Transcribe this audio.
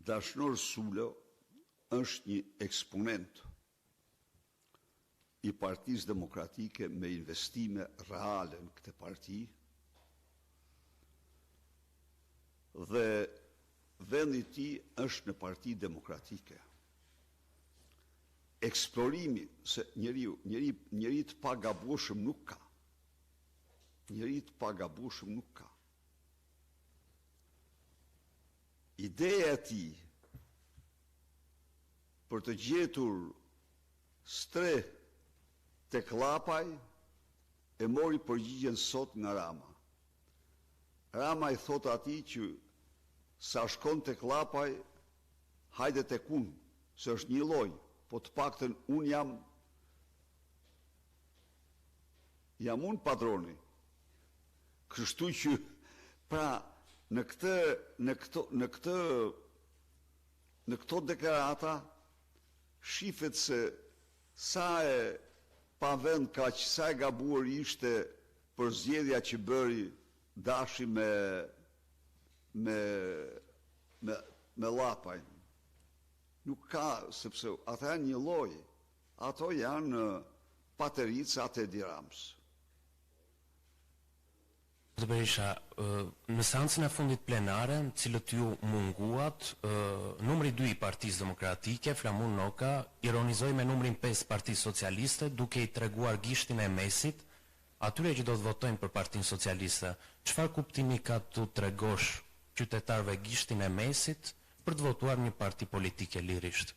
Dashnor Sulo është një eksponent i Partisë Demokratike me investime reale në këtë parti dhe vendi i tij është në Parti Demokratike. Eksplorimi se njeri të pagabueshëm nuk ka. Njeri të pagabueshëm nuk ka. Ideja e tij për të gjetur stre tek Llapaj e mori përgjigjen sot nga Rama. Rama i thot atij që sa shkon tek Llapaj, hajde tek unë, se është një lloj, po të paktën unë jam unë padroni. Kështu që pra në këto deklarata shifet se sa e pa vend kaq, sa e gabuar ishte për zgjedhja që bëri Dashi me Llapaj. Nuk ka, sepse ata janë një lloj, ato janë patericat e Edi Ramës. Zoti Berisha, në seancën e fundit plenare, në cilët ju munguat, numri 2 i Partisë Demokratike, Flamur Noka, ironizoi me numrin 5 Partisë Socialiste, duke i treguar gishtin e mesit atyre që do të votojnë për Partinë Socialiste. Çfarë kuptimi ka tu tregosh qytetarëve gishtin e mesit për të votuar një parti politike lirisht?